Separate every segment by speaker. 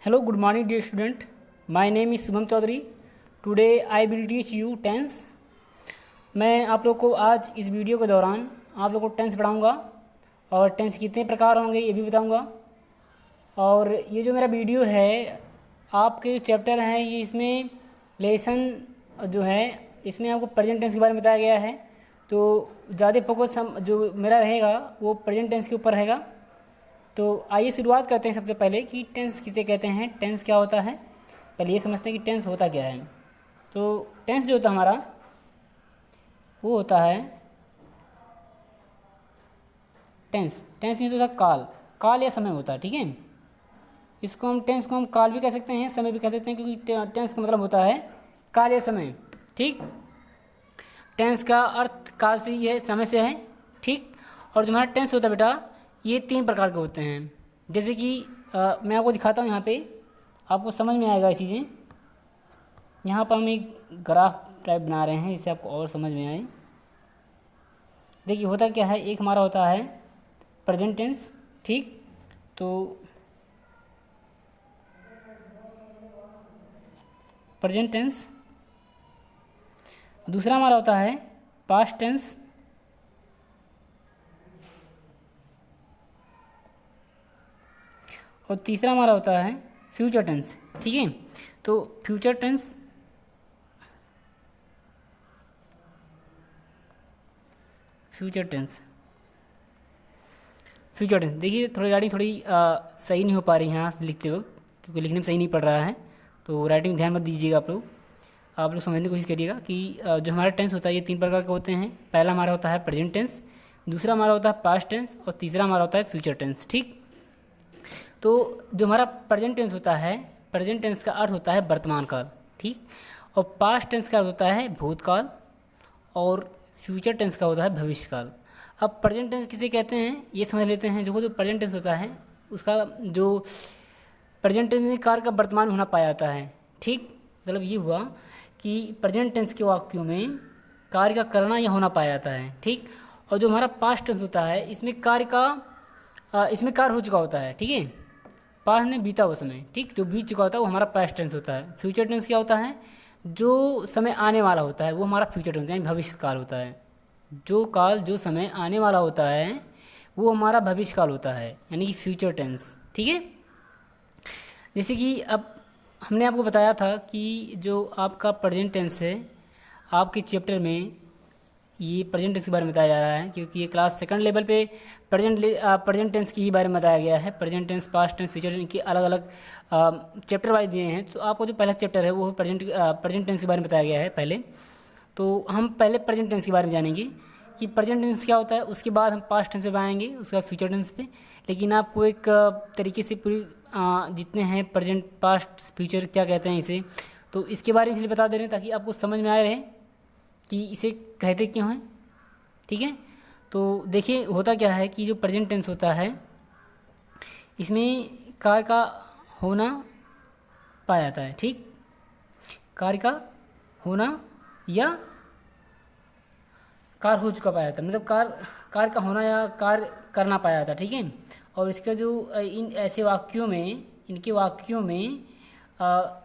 Speaker 1: Hello, good morning, dear student. My name is Shubham Chaudhary. Today I will teach you tense. मैं आप लोग को आज इस वीडियो के दौरान आप लोग को टेंस पढ़ाऊँगा और टेंस कितने प्रकार होंगे ये भी बताऊँगा. और ये जो मेरा वीडियो है आपके जो चैप्टर हैं ये इसमें लेसन जो है इसमें आपको प्रेजेंट टेंस के बारे में बताया गया है. तो ज़्यादा फोकस हम जो मेरा रहेगा वो प्रेजेंट टेंस के ऊपर रहेगा. तो आइए शुरुआत करते हैं सबसे पहले कि टेंस किसे कहते हैं, टेंस क्या होता है. पहले ये समझते हैं कि टेंस होता क्या है. तो टेंस जो होता है हमारा वो होता है टेंस में होता है काल या समय होता है. ठीक है, इसको हम टेंस को हम काल भी कह सकते हैं, समय भी कह सकते हैं, क्योंकि टेंस का मतलब होता है काल या समय. ठीक, टेंस का अर्थ काल से ही है, समय से है. ठीक, और जो हमारा टेंस होता है बेटा ये 3 प्रकार के होते हैं. जैसे कि मैं आपको दिखाता हूँ, यहाँ पे आपको समझ में आएगा ये चीज़ें. यहाँ पर हम एक ग्राफ टाइप बना रहे हैं जिससे आपको और समझ में आए. देखिए होता क्या है, एक हमारा होता है प्रेजेंट टेंस. ठीक, तो प्रेजेंट टेंस. दूसरा हमारा होता है पास्ट टेंस. और तीसरा हमारा होता है फ्यूचर टेंस. ठीक है, तो फ्यूचर टेंस देखिए थोड़ी राइटिंग थोड़ी सही नहीं हो पा रही है यहाँ लिखते वक्त, क्योंकि लिखने में सही नहीं पड़ रहा है. तो राइटिंग में ध्यान मत दीजिएगा आप लोग समझने की कोशिश करिएगा कि जो हमारा टेंस होता है ये 3 प्रकार के होते हैं. पहला हमारा होता है प्रेजेंट टेंस, दूसरा हमारा होता है पास्ट टेंस और तीसरा हमारा होता है फ्यूचर टेंस. ठीक, तो जो हमारा प्रेजेंट टेंस होता है, प्रेजेंट टेंस का अर्थ होता है वर्तमान काल. ठीक, और पास्ट टेंस का अर्थ होता है भूतकाल और फ्यूचर टेंस का होता है भविष्य काल. अब प्रेजेंट टेंस किसे कहते हैं ये समझ लेते हैं. जो प्रेजेंट टेंस होता है उसका जो प्रेजेंट टेंस में कार्य का वर्तमान होना पाया जाता है. ठीक, मतलब ये हुआ कि प्रेजेंट टेंस के वाक्यों में कार्य का करना या होना पाया जाता है. ठीक, और जो हमारा पास्ट टेंस होता है इसमें कार्य हो चुका होता है. ठीक है, पास्ट में बीता हुआ समय. ठीक, जो बीत चुका होता है वो हमारा पास्ट टेंस होता है. फ्यूचर टेंस क्या होता है, जो समय आने वाला होता है वो हमारा फ्यूचर टेंस यानी भविष्य काल होता है. जो समय आने वाला होता है वो हमारा भविष्य काल होता है यानी कि फ्यूचर टेंस. ठीक है, जैसे कि अब हमने आपको बताया था कि जो आपका प्रेजेंट टेंस है आपके चैप्टर में ये प्रेजेंट टेंस के बारे में बताया जा रहा है, क्योंकि ये क्लास 2nd लेवल पे प्रेजेंट टेंस के ही बारे में बताया गया है. Present tense, past tense, future tense के अलग अलग चैप्टर वाइज दिए हैं. तो आपको जो पहला चैप्टर है वो प्रेजेंट टेंस के बारे में बताया गया है पहले. तो हम पहले प्रेजेंट टेंस के बारे में जानेंगे कि प्रेजेंट टेंस क्या होता है, उसके बाद हम पास्ट टेंस पे आएंगे, उसके बाद फ्यूचर टेंस पे. लेकिन आपको एक तरीके से पूरी जितने हैं प्रेजेंट, पास्ट, फ्यूचर क्या कहते हैं इसे, तो इसके बारे में भी बता दे रहे हैं ताकि आपको समझ में आए रहे कि इसे कहते क्यों हैं. ठीक है, तो देखिए होता क्या है कि जो प्रेजेंट टेंस होता है इसमें कार्य का होना पाया जाता है. ठीक, कार्य का होना या कार्य हो चुका पाया जाता है, मतलब कार्य का होना या कार्य करना पाया जाता है. ठीक है, और इसका जो इनके वाक्यों में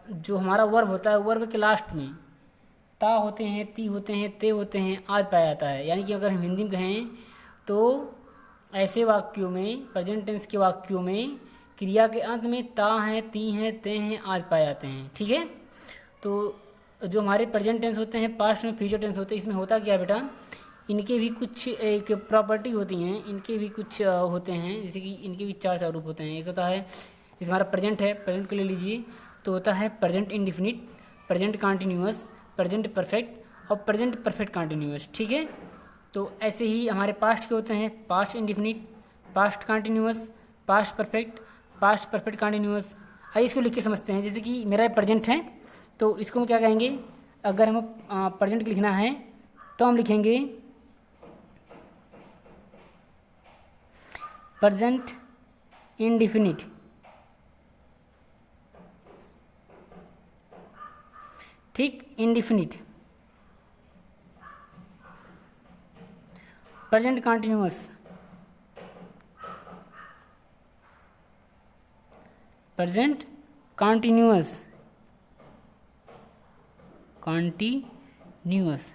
Speaker 1: जो हमारा वर्ब होता है वर्ब के लास्ट में ता होते हैं, ती होते हैं, ते होते हैं, आज पाया जाता है. यानी कि अगर हम हिंदी में कहें तो ऐसे वाक्यों में, प्रेजेंट टेंस के वाक्यों में क्रिया के अंत में ता हैं, ती हैं, ते हैं, आज पाए जाते हैं. ठीक है, तो जो हमारे प्रेजेंट टेंस होते हैं, पास्ट में, फ्यूचर टेंस होते हैं, इसमें होता क्या बेटा, इनके भी कुछ एक प्रॉपर्टी होती हैं, इनके भी कुछ होते हैं. जैसे कि इनके भी 4 स्वरूप होते हैं. एक होता है जैसे हमारा प्रेजेंट है, प्रेजेंट को ले लीजिए तो होता है present indefinite, present continuous, present perfect और प्रेजेंट परफेक्ट कॉन्टिन्यूअस. ठीक है, तो ऐसे ही हमारे पास्ट के होते हैं past indefinite, past continuous, past perfect continuous. आइए इसको लिख के समझते हैं. जैसे कि मेरा प्रेजेंट है तो इसको हम क्या कहेंगे, अगर हम प्रेजेंट लिखना है तो हम लिखेंगे प्रेजेंट इंडिफिनिट. ठीक, indefinite, present continuous, present continuous, continuous,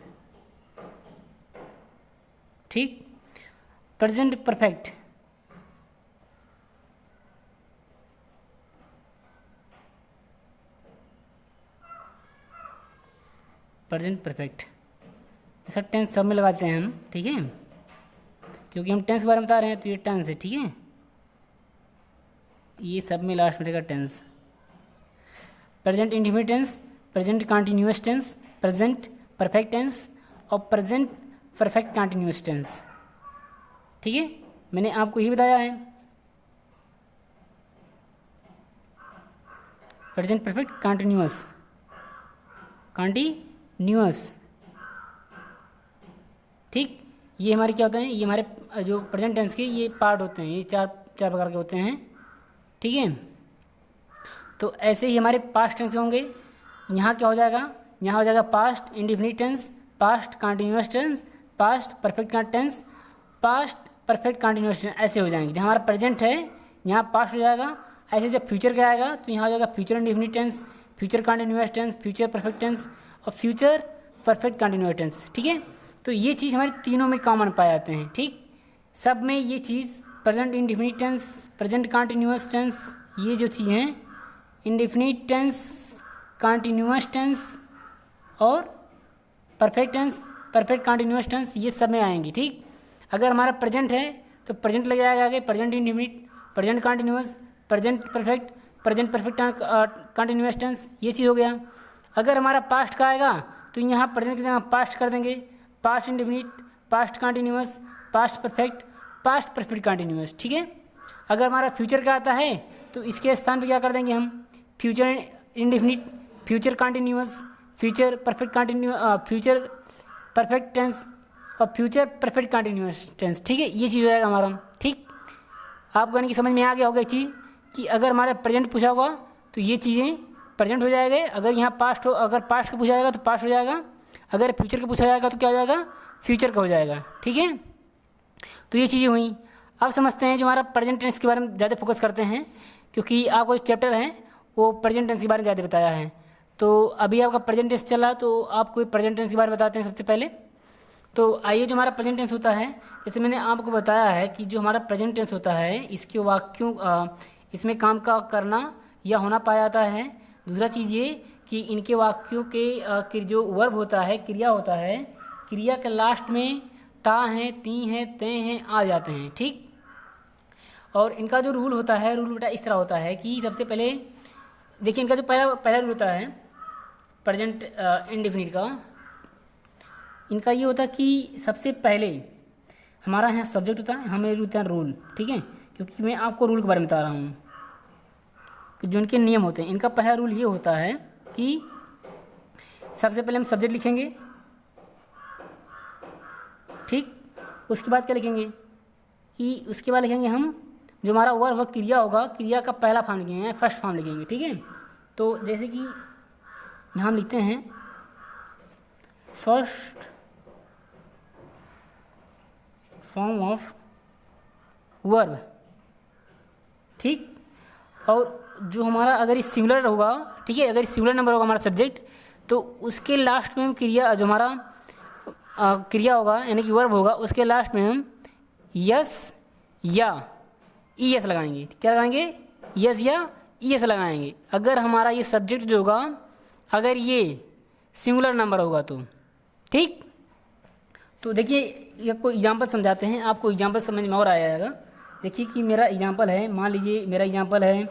Speaker 1: ठीक। प्रेजेंट परफेक्ट, प्रेजेंट परफेक्ट, ऐसा टेंस सब में लगाते हैं हम, ठीक है, क्योंकि हम टेंस के बारे में बता रहे हैं तो ये टेंस है, ठीक है, ये सब में लास्ट में रहेगा tense. Present indefinite tense, present continuous tense, present perfect tense और प्रेजेंट परफेक्ट कॉन्टिन्यूअस टेंस, ठीक है, मैंने आपको ये बताया है। प्रेजेंट परफेक्ट कॉन्टिन्यूअस, कॉन्टिन्यूअस, ठीक। ये हमारे क्या होते हैं, ये हमारे जो प्रेजेंट टेंस के ये पार्ट होते हैं, ये चार प्रकार के होते हैं, ठीक है। तो ऐसे ही हमारे पास्ट टेंस होंगे। यहाँ क्या हो जाएगा, यहाँ हो जाएगा past indefinite tense, past continuous tense, past perfect tense, past perfect continuous tense, ऐसे हो जाएंगे। जहाँ हमारा प्रेजेंट है यहाँ पास्ट हो जाएगा, ऐसे जब फ्यूचर का आएगा तो यहाँ हो जाएगा future indefinite tense, future continuous tense, future perfect tense और फ्यूचर परफेक्ट कॉन्टिन्यूअस टेंस, ठीक है। तो ये चीज़ हमारे तीनों में कॉमन पाए जाते हैं, ठीक। सब में ये चीज़ present indefinite tense, present continuous tense, ये जो चीज़ हैं इंडेफिनिट टेंस, कॉन्टिन्यूअस टेंस और perfect tense, perfect continuous tense, ये सब में आएंगी, ठीक। अगर हमारा प्रेजेंट है तो प्रेजेंट लग जाएगा आगे, present indefinite, present continuous, present perfect, present perfect continuous tense, ये चीज़ हो गया। अगर हमारा पास्ट का आएगा तो यहाँ प्रेजेंट की जगह पास्ट कर देंगे, past indefinite, past continuous, past perfect continuous, ठीक है। अगर हमारा फ्यूचर का आता है तो इसके स्थान पे क्या कर देंगे हम, future indefinite, future continuous, future perfect tense और फ्यूचर परफेक्ट कॉन्टिन्यूअस टेंस, ठीक है। ये चीज़ हो जाएगा हमारा, ठीक। आपको यानी कि समझ में आ गया होगा एक चीज़ कि अगर हमारा प्रेजेंट पूछा होगा तो ये चीज़ें प्रेजेंट हो जाएंगे, अगर यहाँ पास्ट हो, अगर पास्ट का पूछा जाएगा तो पास्ट हो जाएगा, अगर फ्यूचर का पूछा जाएगा तो क्या हो जाएगा, फ्यूचर का हो जाएगा, ठीक है। तो ये चीज़ें हुई। अब समझते हैं जो हमारा प्रेजेंट टेंस के बारे में ज़्यादा फोकस करते हैं, क्योंकि आपको एक चैप्टर है वो प्रेजेंट टेंस के बारे में ज़्यादा बताया है। तो अभी आपका प्रेजेंट टेंस चला तो आपको प्रेजेंट टेंस के बारे में बताते हैं सबसे पहले। तो आइए, जो हमारा प्रेजेंट टेंस होता है, जैसे मैंने आपको बताया है कि जो हमारा प्रेजेंट टेंस होता है इसके वाक्यों इसमें काम का करना या होना पाया जाता है। दूसरा चीज़ ये कि इनके वाक्यों के जो वर्ब होता है, क्रिया होता है, क्रिया के लास्ट में ता हैं, ती हैं, ते हैं आ जाते हैं, ठीक। और इनका जो रूल होता है, रूल बेटा इस तरह होता है कि सबसे पहले देखिए, इनका जो पहला रूल होता है प्रेजेंट इंडेफिनिट का, इनका ये होता है कि सबसे पहले हमारा यहाँ सब्जेक्ट होता है, हमें होता है रूल, ठीक है, क्योंकि मैं आपको रूल के बारे में बता रहा हूँ कि जो इनके नियम होते हैं। इनका पहला रूल ये होता है कि सबसे पहले हम सब्जेक्ट लिखेंगे, ठीक। उसके बाद क्या लिखेंगे कि उसके बाद लिखेंगे हम जो हमारा वर्ब क्रिया होगा, क्रिया का पहला फॉर्म लिखेंगे, फर्स्ट फॉर्म लिखेंगे, ठीक है। तो जैसे कि यहाँ हम लिखते हैं फर्स्ट फॉर्म ऑफ वर्ब, ठीक। और जो हमारा अगर ये सिंगुलर होगा, ठीक है, अगर सिंगुलर नंबर होगा हमारा सब्जेक्ट, तो उसके लास्ट में हम क्रिया, जो हमारा क्रिया होगा यानी कि वर्ब होगा, उसके लास्ट में हम यस या ई एस लगाएंगे। क्या लगाएंगे, यस या ई एस लगाएंगे। अगर हमारा ये सब्जेक्ट जो होगा, अगर ये सिंगुलर नंबर होगा तो, ठीक। तो देखिए, ये कोई एग्जाम्पल समझाते हैं, आपको एग्जाम्पल समझ में और आ जाएगा। देखिए कि मेरा एग्जाम्पल है, मान लीजिए मेरा एग्जाम्पल है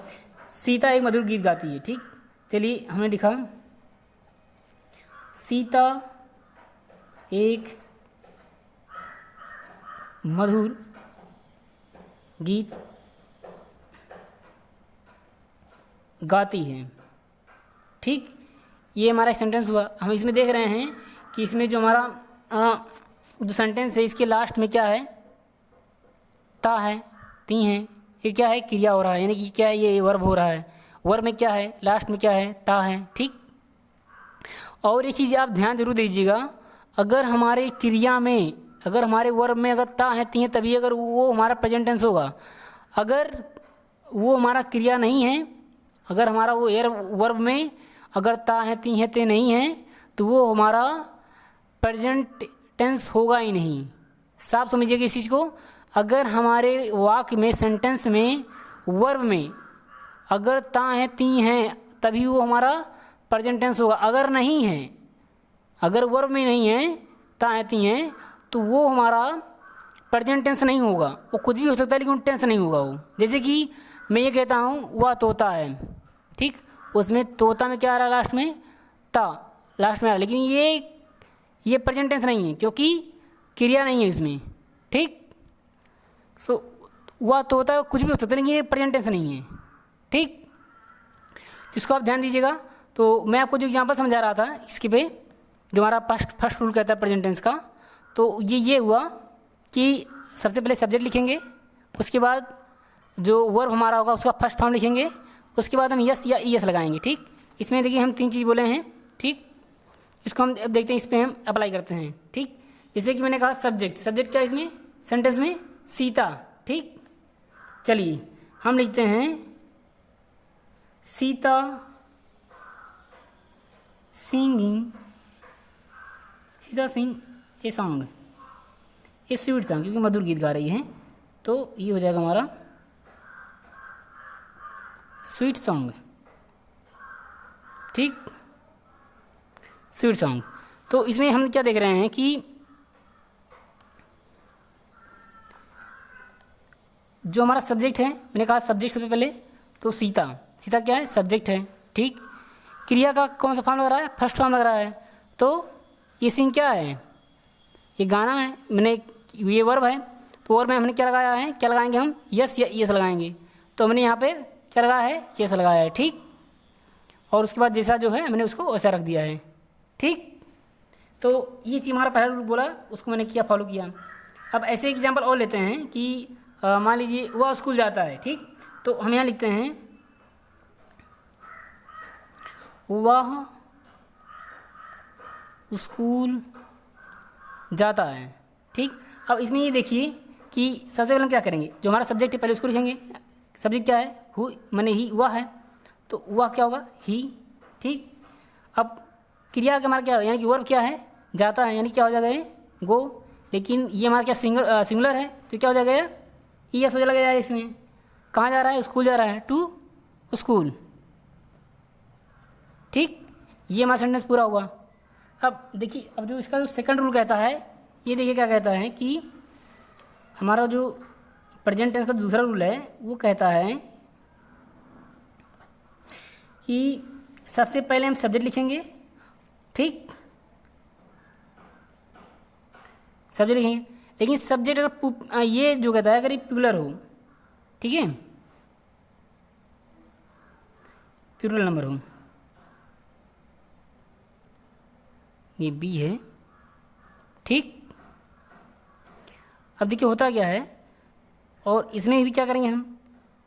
Speaker 1: सीता एक मधुर गीत गाती है, ठीक। चलिए, हमने लिखा सीता एक मधुर गीत गाती है, ठीक। ये हमारा सेंटेंस हुआ। हम इसमें देख रहे हैं कि इसमें जो हमारा जो सेंटेंस है इसके लास्ट में क्या है, ता है, ती है, ये क्या है, क्रिया हो रहा है, यानी कि क्या है, ये वर्ब हो रहा है। वर्ब में क्या है, लास्ट में क्या है, ता है, ठीक। और ये चीज़ आप ध्यान जरूर दीजिएगा, अगर हमारे क्रिया में, अगर हमारे वर्ब में अगर ता है, ती है, तभी अगर वो हमारा प्रेजेंट टेंस होगा। अगर वो हमारा क्रिया नहीं है, अगर हमारा वो एयर वर्ब में अगर ता है, ती है, ते नहीं है तो वो हमारा प्रेजेंट टेंस होगा ही नहीं। साफ समझिएगा इस चीज़ को। अगर हमारे वाक्य में, सेंटेंस में, वर्ब में अगर ता है, ती हैं तभी वो हमारा प्रेजेंट टेंस होगा। अगर नहीं है, अगर वर्ब में नहीं है, ता है, ती हैं, तो वो हमारा प्रेजेंट टेंस नहीं होगा। वो कुछ भी हो सकता है लेकिन टेंस नहीं होगा वो। जैसे कि मैं ये कहता हूँ वह तोता है, ठीक, उसमें तोता में क्या आ रहा है लास्ट में, ता लास्ट में आ रहा है, लेकिन ये प्रेजेंट टेंस नहीं है क्योंकि क्रिया नहीं है इसमें, ठीक। सो वह तोता कुछ भी हो सकता है लेकिन ये प्रेजेंट टेंस नहीं है, ठीक। जिसको आप ध्यान दीजिएगा। तो मैं आपको जो एग्जांपल समझा रहा था इसके पे, जो हमारा फर्स्ट रूल कहता है प्रेजेंट टेंस का, तो ये हुआ कि सबसे पहले सब्जेक्ट लिखेंगे, उसके बाद जो वर्ब हमारा होगा उसका फर्स्ट फॉर्म लिखेंगे, उसके बाद हम यस या ईएस लगाएंगे, ठीक। इसमें देखिए हम 3 चीज़ बोले हैं, ठीक। इसको हम अब देखते हैं, इस पर हम अप्लाई करते हैं, ठीक। जैसे कि मैंने कहा सब्जेक्ट क्या है इसमें सेंटेंस में, सीता, ठीक। चलिए हम लिखते हैं Sita singing, Sita sing a song, ये स्वीट सॉन्ग क्योंकि मधुर गीत गा रही हैं, तो ये हो जाएगा हमारा स्वीट सॉन्ग, ठीक, स्वीट सॉन्ग। तो इसमें हम क्या देख रहे हैं कि जो हमारा सब्जेक्ट है, मैंने कहा सब्जेक्ट सबसे पहले, तो सीता क्या है, सब्जेक्ट है, ठीक। क्रिया का कौन सा फॉर्म लग रहा है, फर्स्ट फॉर्म लग रहा है, तो ये सिंग क्या है, ये गाना है, मैंने ये वर्ब है, तो वर्ब में हमने क्या लगाया है, क्या लगाएंगे हम, यस या यस लगाएंगे, तो हमने यहाँ पे क्या लगाया है, यस लगाया है, ठीक। और उसके बाद जैसा जो है मैंने उसको वैसा रख दिया है, ठीक। तो ये चीज़ हमारा पहला रूल बोला, उसको मैंने किया, फॉलो किया। अब ऐसे एग्जाम्पल और लेते हैं कि मान लीजिए वह स्कूल जाता है, ठीक, तो हम यहाँ लिखते हैं वह स्कूल जाता है, ठीक। अब इसमें ये देखिए कि सबसे पहले हम क्या करेंगे, जो हमारा सब्जेक्ट है पहले उसको लिखेंगे। सब्जेक्ट क्या है, हु, माने ही, वह है, तो वह क्या होगा, ही, ठीक। अब क्रिया का हमारा क्या है, यानी कि वर्ब क्या है, जाता है, यानी क्या हो जाएगा ये, गो। लेकिन ये हमारा क्या सिंगुलर है, तो क्या हो जाएगा, ये यस हो जाएगा इसमें। कहाँ जा रहा है, स्कूल जा रहा है, टू स्कूल, ठीक। ये हमारा सेंटेंस पूरा हुआ। अब देखिए, अब जो इसका जो सेकंड रूल कहता है, ये देखिए क्या कहता है कि हमारा जो प्रेजेंट टेंस का दूसरा रूल है वो कहता है कि सबसे पहले हम सब्जेक्ट लिखेंगे, ठीक, सब्जेक्ट लिखेंगे, लेकिन सब्जेक्ट अगर ये जो कहता है अगर ये प्लूरल हो, ठीक है, प्लूरल नंबर हो, ये बी है, ठीक। अब देखिए होता क्या है, और इसमें भी क्या करेंगे हम,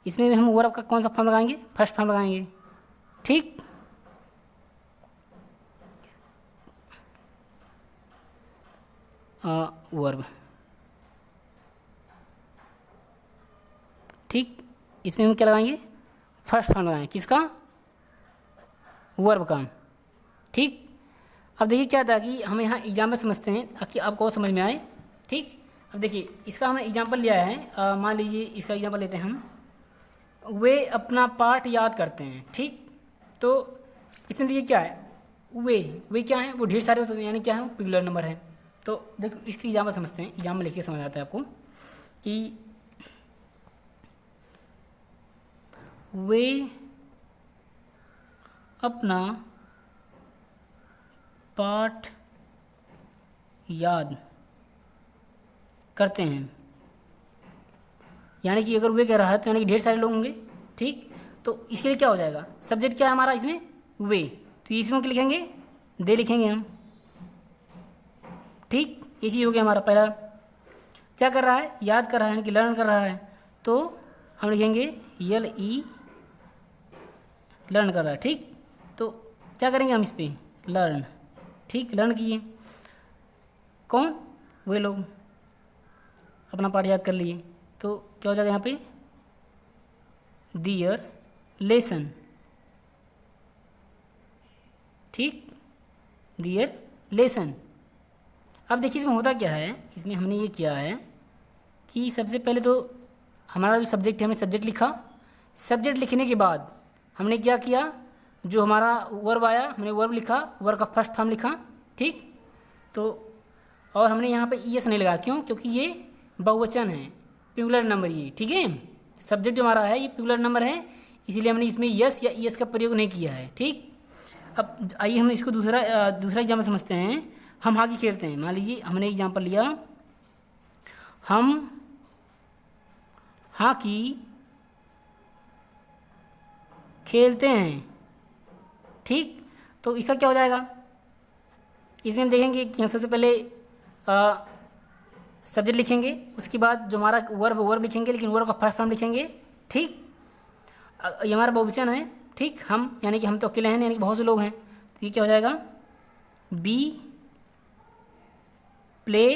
Speaker 1: इसमें भी हम वर्ब का कौन सा फॉर्म लगाएंगे, फर्स्ट फॉर्म लगाएंगे, ठीक। वर्ब, ठीक, इसमें हम क्या लगाएंगे, फर्स्ट फॉर्म लगाएंगे, किसका, वर्ब का, ठीक। अब देखिए क्या था कि हम यहाँ एग्जाम्पल समझते हैं ताकि आपको और समझ में आए, ठीक। अब देखिए इसका हमने एग्जाम्पल लिया है, मान लीजिए इसका एग्जाम्पल लेते हैं हम, वे अपना पाठ याद करते हैं, ठीक। तो इसमें देखिए क्या है, वे क्या है, वो ढेर सारे होते हैं, यानी क्या है, वो प्लूरल नंबर है। तो देखो इसकी एग्जाम्पल समझते हैं, एग्जाम्पल लिख के समझ आता है आपको कि वे अपना पाठ याद करते हैं, यानी कि अगर वे कह रहा है तो यानी कि ढेर सारे लोग होंगे, ठीक। तो इसके लिए क्या हो जाएगा, सब्जेक्ट क्या है हमारा इसमें, वे, तो इसमें क्या लिखेंगे, दे लिखेंगे हम, ठीक। ये चीज़ हो गया हमारा पहला, क्या कर रहा है, याद कर रहा है, यानी कि लर्न कर रहा है, तो हम लिखेंगे LE, लर्न कर रहा है, ठीक। तो क्या करेंगे हम इस पर, लर्न, ठीक, लर्न किए, कौन, वे लोग अपना पाठ याद कर लिए, तो क्या हो जाएगा यहाँ पे, दियर लेसन, ठीक, दियर लेसन। अब देखिए इसमें होता क्या है, इसमें हमने ये किया है कि सबसे पहले तो हमारा जो सब्जेक्ट है हमने सब्जेक्ट लिखा, सब्जेक्ट लिखने के बाद हमने क्या किया, जो हमारा वर्ब आया हमने वर्ब लिखा, वर्ब का फर्स्ट फॉर्म लिखा, ठीक। तो और हमने यहाँ पे ईएस नहीं लगा, क्यों, क्योंकि ये बहुवचन है, प्लूरल नंबर ये, ठीक है। सब्जेक्ट जो हमारा है ये प्लूरल नंबर है, इसीलिए हमने इसमें यस या ईएस का प्रयोग नहीं किया है, ठीक। अब आइए हम इसको दूसरा एग्जाम्पल समझते हैं। हम हॉकी खेलते हैं, मान लीजिए हमने एग्जाम्पल लिया, हम हॉकी खेलते हैं, ठीक। तो इसका क्या हो जाएगा, इसमें हम देखेंगे कि हम सबसे पहले सब्जेक्ट लिखेंगे, उसके बाद जो हमारा वर्ब लिखेंगे, लेकिन वर्ब का फर्स्ट फॉर्म लिखेंगे, ठीक। ये हमारा बहुवचन है, ठीक। हम यानी कि हम तो अकेले हैं, यानी कि बहुत से लोग हैं, तो ये क्या हो जाएगा, बी प्ले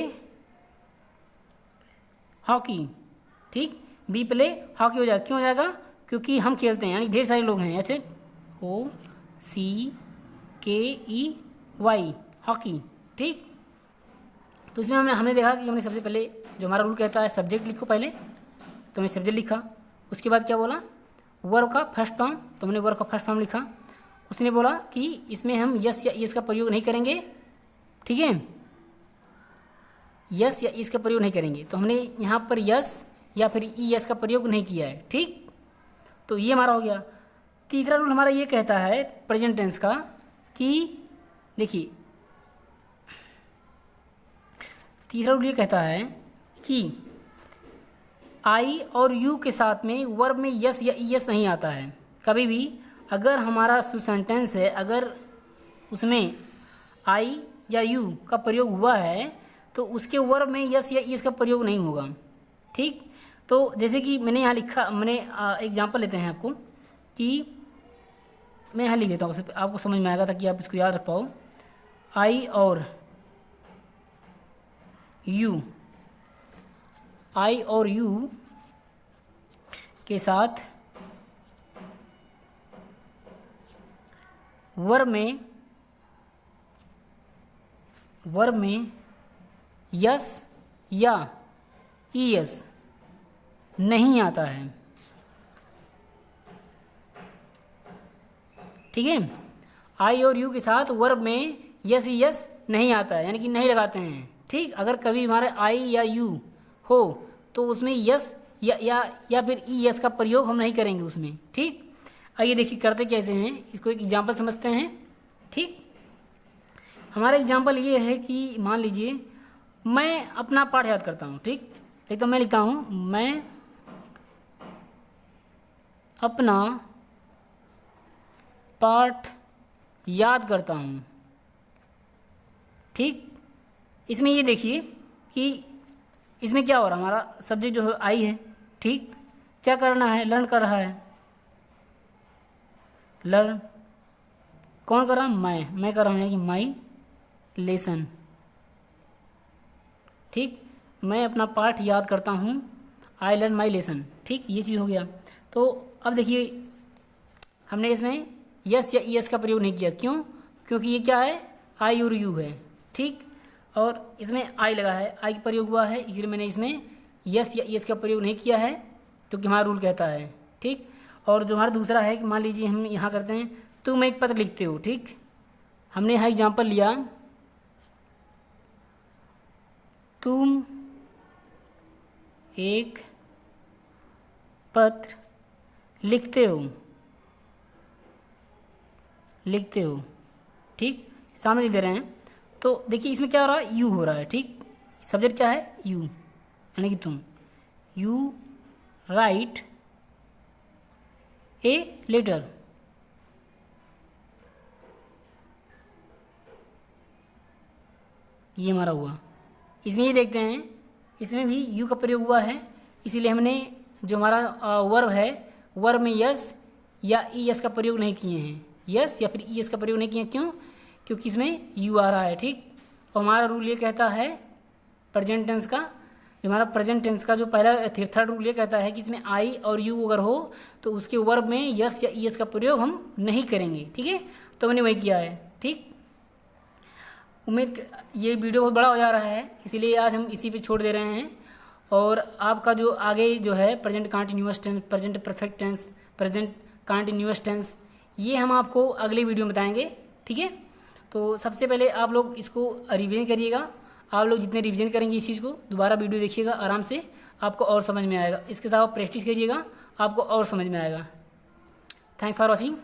Speaker 1: हॉकी, ठीक। बी प्ले हॉकी हो जाएगा, क्यों हो जाएगा, क्योंकि हम खेलते हैं, यानी ढेर सारे लोग हैं, HOCKEY हॉकी, ठीक। तो इसमें हमने देखा कि हमने सबसे पहले जो हमारा रूल कहता है सब्जेक्ट लिखो पहले, तो हमने सब्जेक्ट लिखा, उसके बाद क्या बोला, वर्ब का फर्स्ट फॉर्म, तो हमने वर्ब का फर्स्ट फॉर्म लिखा। उसने बोला कि इसमें हम यस या ईएस का प्रयोग नहीं करेंगे, ठीक है, यस या ईएस का प्रयोग नहीं करेंगे, तो हमने यहाँ पर यस या फिर ईएस का प्रयोग नहीं किया है, ठीक। तो ये हमारा हो गया। तीसरा रूल हमारा ये कहता है प्रेजेंट टेंस का कि देखिए, तीसरा रूल ये कहता है कि आई और यू के साथ में वर्ब में यस या ईएस नहीं आता है कभी भी। अगर हमारा सेंटेंस है, अगर उसमें आई या यू का प्रयोग हुआ है तो उसके वर्ब में यस या ईएस का प्रयोग नहीं होगा, ठीक। तो जैसे कि मैंने यहाँ लिखा, मैंने एग्जांपल लेते हैं आपको, कि मैं यहाँ लिख देता हूँ, आपको समझ में आएगा ताकि आप इसको याद रख पाओ। आई और यू, आई और यू के साथ वर्ब में यस या ईएस नहीं आता है, ठीक है। आई और यू के साथ वर्ब में यस ईएस नहीं आता है, यानी कि नहीं लगाते हैं, ठीक। अगर कभी हमारे आई या यू हो तो उसमें यस या फिर ईएस का प्रयोग हम नहीं करेंगे उसमें, ठीक। आइए देखिए करते कैसे हैं, इसको एक एग्जांपल समझते हैं, ठीक। हमारा एग्जांपल ये है कि मान लीजिए मैं अपना पाठ याद करता हूँ, ठीक। एक तो मैं लिखता हूँ, मैं अपना पाठ याद करता हूँ, ठीक। इसमें ये देखिए कि इसमें क्या हो रहा है, हमारा सब्जेक्ट जो है आई है, ठीक। क्या करना है, लर्न कर रहा है, लर्न कौन कर रहा है, मैं कर रहा हूँ कि माई लेसन, ठीक। मैं अपना पाठ याद करता हूँ, आई लर्न माई लेसन, ठीक। ये चीज़ हो गया। तो अब देखिए हमने इसमें यस या ईएस का प्रयोग नहीं किया, क्यों, क्योंकि ये क्या है, आई और यू है, ठीक। और इसमें आई लगा है, आई का प्रयोग हुआ है, इसलिए मैंने इसमें यस या ईएस का प्रयोग नहीं किया है, क्योंकि हमारा रूल कहता है, ठीक। और जो हमारा दूसरा है कि मान लीजिए हम यहाँ करते हैं, तुम एक पत्र लिखते हो, ठीक। हमने यहाँ एग्जाम्पल लिया, तुम एक पत्र लिखते हो, ठीक। सामने लिख दे रहे हैं, तो देखिए इसमें क्या हो रहा है, यू हो रहा है, ठीक। सब्जेक्ट क्या है, यू, यानी कि तुम, यू राइट ए लेटर, ये हमारा हुआ। इसमें ये देखते हैं, इसमें भी यू का प्रयोग हुआ है, इसीलिए हमने जो हमारा वर्ब है, वर्ब में यस या ईएस का प्रयोग नहीं किए हैं, यस या फिर ईएस का प्रयोग नहीं किए, क्यों, क्योंकि इसमें यू आ रहा है, ठीक। और हमारा रूल ये कहता है प्रेजेंट टेंस का, जो हमारा प्रेजेंट टेंस का जो पहला थर्ड रूल ये कहता है कि इसमें आई और यू अगर हो तो उसके वर्ब में यस या ईएस का प्रयोग हम नहीं करेंगे, ठीक है। तो मैंने वही किया है, ठीक, ये वीडियो बहुत बड़ा हो जा रहा है, इसीलिए आज हम इसी पे छोड़ दे रहे हैं। और आपका जो आगे जो है present continuous tense, present perfect tense, present continuous tense, ये हम आपको अगले वीडियो में बताएंगे। ठीक है, तो सबसे पहले आप लोग इसको रिवीजन करिएगा। आप लोग जितने रिवीजन करेंगे इस चीज़ को, दोबारा वीडियो देखिएगा आराम से, आपको और समझ में आएगा। इसके साथ आप प्रैक्टिस करिएगा, आपको और समझ में आएगा। Thanks for watching.